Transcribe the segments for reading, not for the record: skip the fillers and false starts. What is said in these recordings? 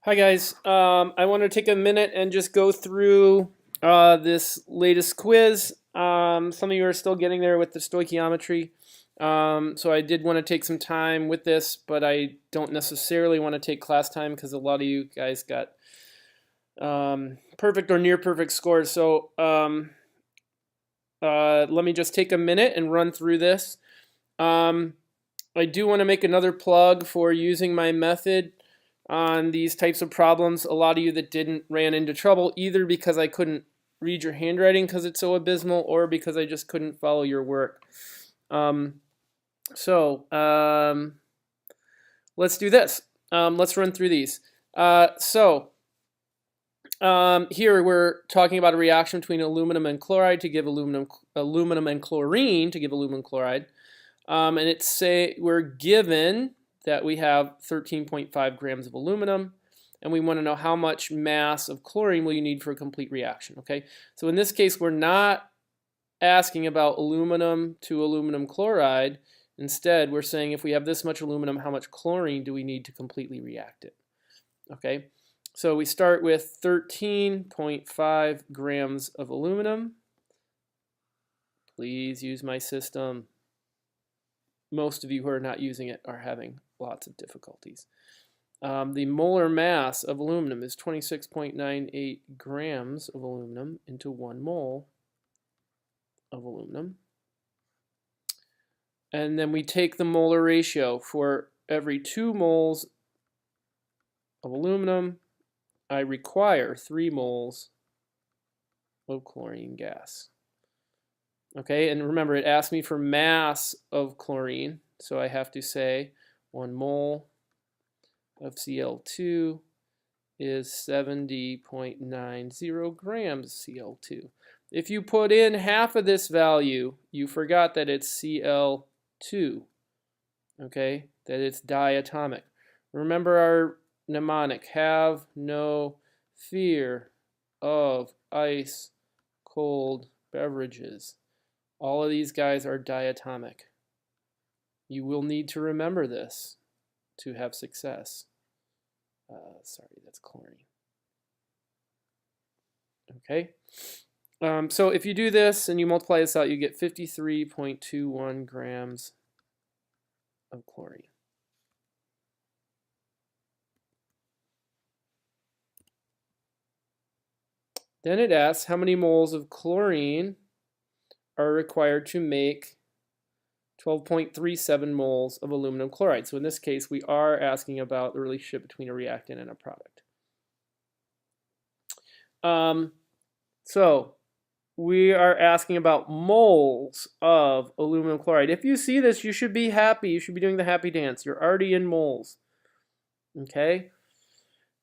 Hi guys, I want to take a minute and just go through this latest quiz. Some of you are still getting there with the stoichiometry, so I did want to take some time with this, but I don't necessarily want to take class time because a lot of you guys got perfect or near perfect scores. So let me just take a minute and run through this. I do want to make another plug for using my method on these types of problems. A lot of you that didn't ran into trouble either because I couldn't read your handwriting because it's so abysmal, or because I just couldn't follow your work. Let's do this. Let's run through these. Here we're talking about a reaction between aluminum and chloride to give aluminum and chlorine to give aluminum chloride. And we're given that we have 13.5 grams of aluminum, and we want to know how much mass of chlorine will you need for a complete reaction. Okay, so in this case, we're not asking about aluminum to aluminum chloride. Instead, we're saying if we have this much aluminum, how much chlorine do we need to completely react it? Okay, so we start with 13.5 grams of aluminum. Please use my system. Most of you who are not using it are having lots of difficulties. The molar mass of aluminum is 26.98 grams of aluminum into 1 mole of aluminum. And then we take the molar ratio. For every 2 moles of aluminum, I require 3 moles of chlorine gas. Okay, and remember, it asked me for mass of chlorine, so I have to say 1 mole of Cl2 is 70.90 grams of Cl2. If you put in half of this value, you forgot that it's Cl2, okay, that it's diatomic. Remember our mnemonic, have no fear of ice cold beverages. All of these guys are diatomic. You will need to remember this to have success. Sorry, that's chlorine. Okay. So if you do this and you multiply this out, you get 53.21 grams of chlorine. Then it asks how many moles of chlorine are required to make 12.37 moles of aluminum chloride. So in this case, we are asking about the relationship between a reactant and a product. So we are asking about moles of aluminum chloride. If you see this, you should be happy. You should be doing the happy dance. You're already in moles. Okay?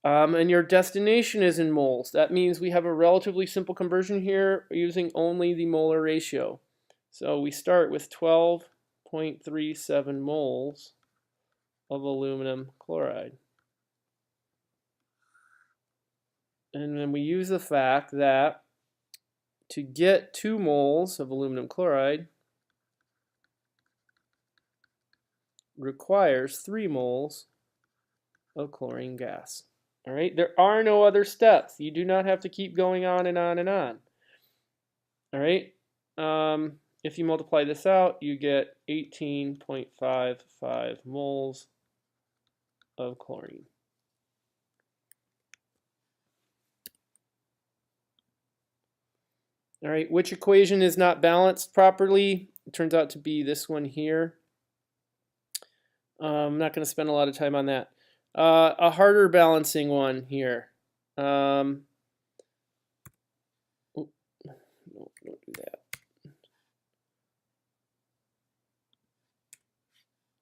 And your destination is in moles. That means we have a relatively simple conversion here using only the molar ratio. So we start with 12.37 moles of aluminum chloride. And then we use the fact that to get 2 moles of aluminum chloride requires 3 moles of chlorine gas. All right, there are no other steps. You do not have to keep going on and on and on. All right, if you multiply this out, you get 18.55 moles of chlorine. All right, which equation is not balanced properly? It turns out to be this one here. I'm not going to spend a lot of time on that. A harder balancing one here. Don't do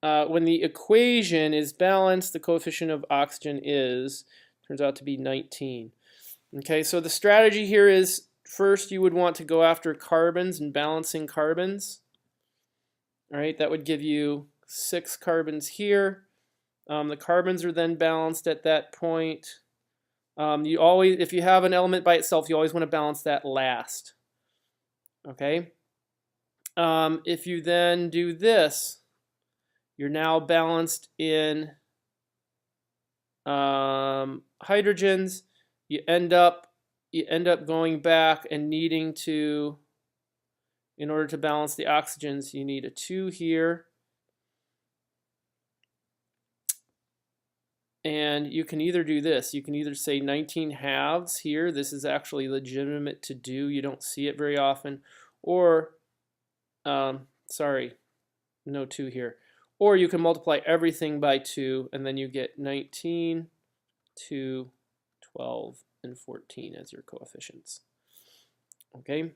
that. When the equation is balanced, the coefficient of oxygen turns out to be 19. Okay, so the strategy here is first you would want to go after carbons and balancing carbons. All right, that would give you 6 carbons here. The carbons are then balanced at that point. If you have an element by itself, you always want to balance that last. Okay. If you then do this, you're now balanced in hydrogens, you end up going back and needing to, in order to balance the oxygens, you need a 2 here. And you can either do this. You can either say 19 halves here. This is actually legitimate to do. You don't see it very often. Or, sorry, no 2 here. Or you can multiply everything by 2, and then you get 19, 2, 12, and 14 as your coefficients. Okay?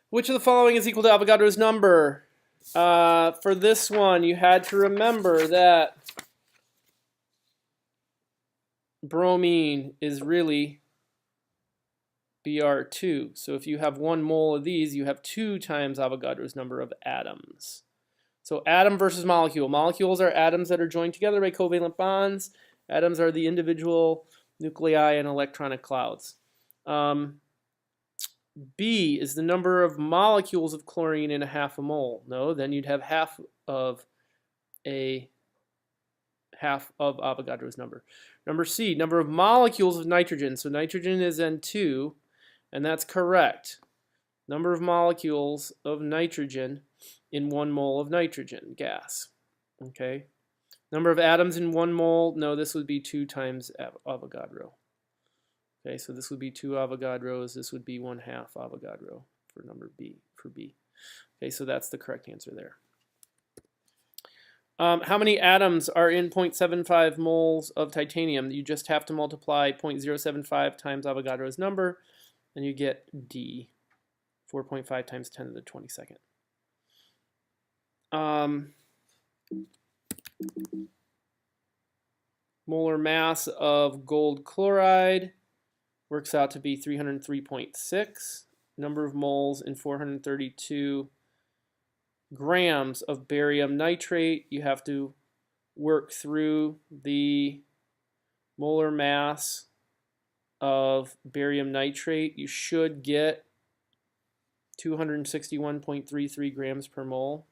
Which of the following is equal to Avogadro's number? For this one, you had to remember that bromine is really Br2. So if you have 1 mole of these, you have 2 times Avogadro's number of atoms. So atom versus molecule. Molecules are atoms that are joined together by covalent bonds. Atoms are the individual nuclei and electronic clouds. B is the number of molecules of chlorine in a half a mole. No, then you'd have half of Avogadro's number. Number C, number of molecules of nitrogen. So nitrogen is N2, and that's correct. Number of molecules of nitrogen in 1 mole of nitrogen gas. Okay. Number of atoms in 1 mole. No, this would be 2 times Avogadro. Okay, so this would be 2 Avogadros. This would be 1/2 Avogadro for number B, for B. Okay, so that's the correct answer there. How many atoms are in 0.75 moles of titanium? You just have to multiply 0.075 times Avogadro's number, and you get D, 4.5 times 10 to the 22nd. Molar mass of gold chloride works out to be 303.6. Number of moles in 432 grams of barium nitrate. You have to work through the molar mass of barium nitrate. You should get 261.33 grams per mole.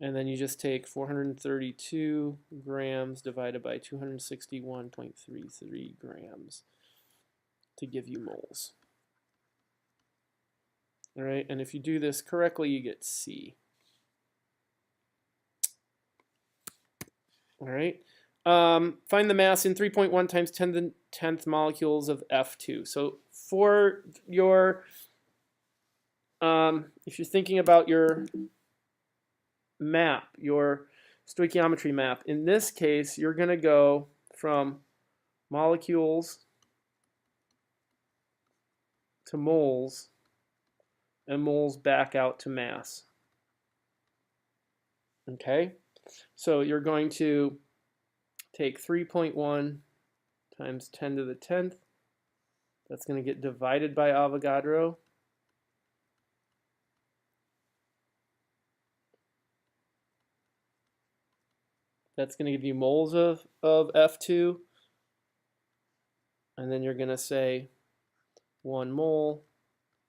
And then you just take 432 grams divided by 261.33 grams to give you moles. All right, and if you do this correctly, you get C. All right, find the mass in 3.1 times 10 to the 10th molecules of F2. So for your, if you're thinking about your map, your stoichiometry map, in this case, you're going to go from molecules to moles and moles back out to mass. Okay, so you're going to take 3.1 times 10 to the 10th. That's going to get divided by Avogadro. That's going to give you moles of F2. And then you're going to say 1 mole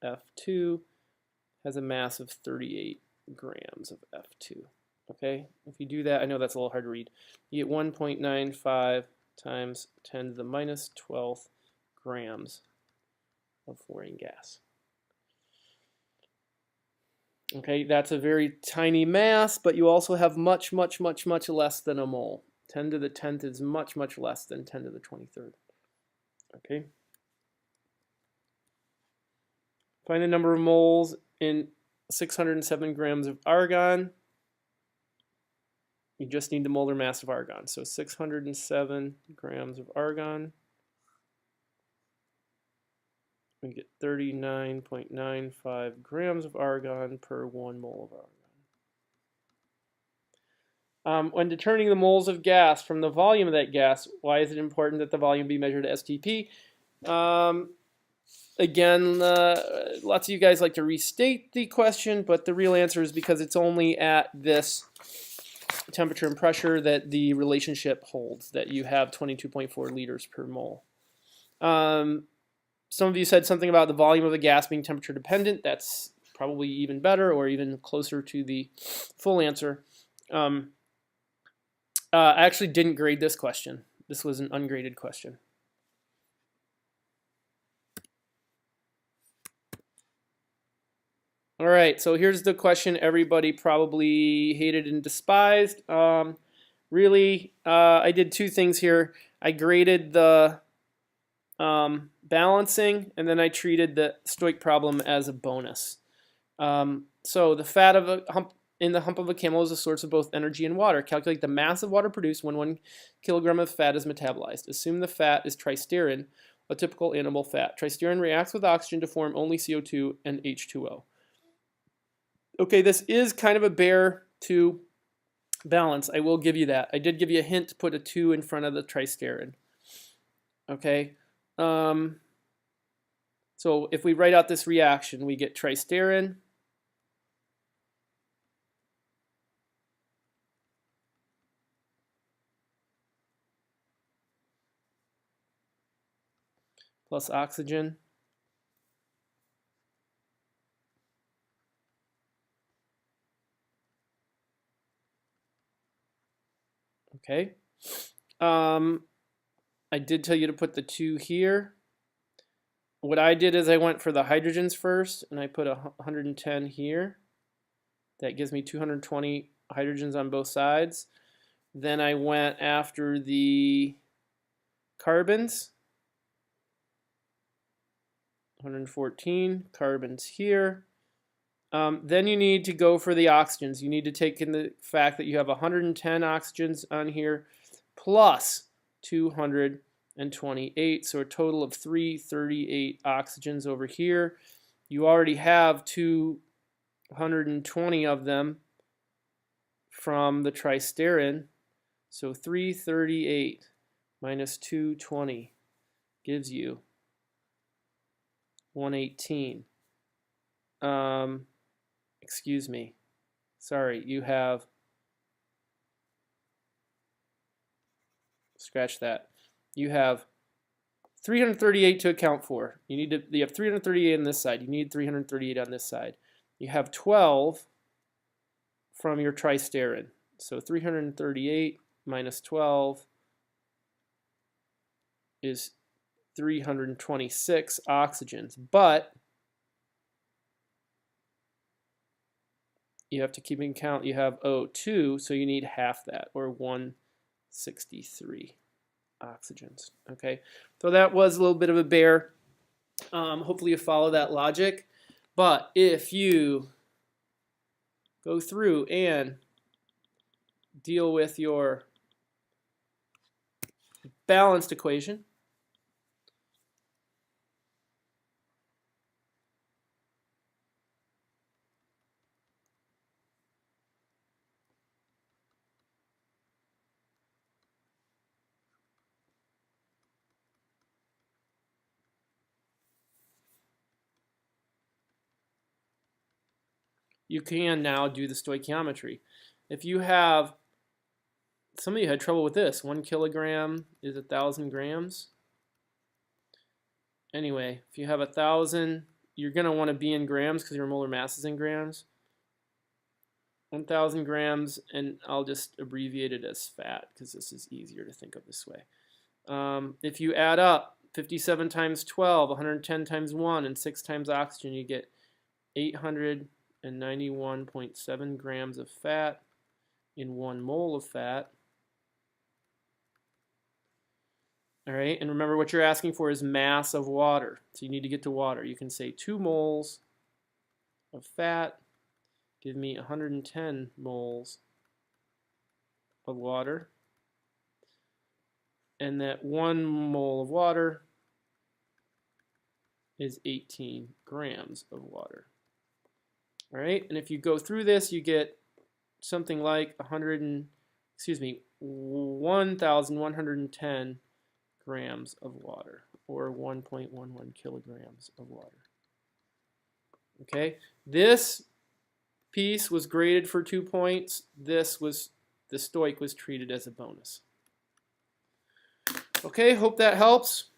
F2 has a mass of 38 grams of F2. Okay, if you do that, I know that's a little hard to read. You get 1.95 times 10 to the minus 12th grams of fluorine gas. Okay, that's a very tiny mass, but you also have much, much, much, much less than a mole. 10 to the 10th is much, much less than 10 to the 23rd. Okay. Find the number of moles in 607 grams of argon. You just need the molar mass of argon. So 607 grams of argon. We get 39.95 grams of argon per 1 mole of argon. When determining the moles of gas from the volume of that gas, why is it important that the volume be measured at STP? Again, lots of you guys like to restate the question, but the real answer is because it's only at this temperature and pressure that the relationship holds, that you have 22.4 liters per mole. some of you said something about the volume of the gas being temperature dependent. That's probably even better, or even closer to the full answer. I actually didn't grade this question. This was an ungraded question. All right, so here's the question everybody probably hated and despised. Really, I did two things here. I graded the balancing, and then I treated the Stoich problem as a bonus. So the fat of a hump in the hump of a camel is a source of both energy and water. Calculate the mass of water produced when 1 kilogram of fat is metabolized. Assume the fat is tristerin, a typical animal fat. Tristerin reacts with oxygen to form only CO2 and H2O. Okay, this is kind of a bear to balance. I will give you that. I did give you a hint to put a 2 in front of the tristerin. Okay. So if we write out this reaction, we get tristerin plus oxygen okay. I did tell you to put the 2 here. What I did is I went for the hydrogens first, and I put 110 here. That gives me 220 hydrogens on both sides. Then I went after the carbons. 114 carbons here. Then you need to go for the oxygens. You need to take in the fact that you have 110 oxygens on here plus 228, so a total of 338 oxygens over here. You already have 220 of them from the tristerin, so 338 minus 220 gives you 118. Excuse me. Sorry, you have, scratch that. You have 338 to account for. You have 338 on this side. You need 338 on this side. You have 12 from your tristerin. So 338 minus 12 is 326 oxygens. But you have to keep in count, you have O2, so you need half that, or 163 oxygens. Okay, so that was a little bit of a bear. Hopefully you follow that logic. But if you go through and deal with your balanced equation, you can now do the stoichiometry. If you have, some of you had trouble with this, 1 kilogram is 1,000 grams. Anyway, if you have 1,000, you're going to want to be in grams because your molar mass is in grams. 1,000 grams, and I'll just abbreviate it as fat because this is easier to think of this way. If you add up 57 times 12, 110 times 1, and 6 times oxygen, you get 891.7 grams of fat in 1 mole of fat. All right, and remember what you're asking for is mass of water. So you need to get to water. You can say 2 moles of fat give me 110 moles of water. And that 1 mole of water is 18 grams of water. All right, and if you go through this, you get something like 1,110 grams of water, or 1.11 kilograms of water. Okay, this piece was graded for 2 points. The Stoich was treated as a bonus. Okay, hope that helps.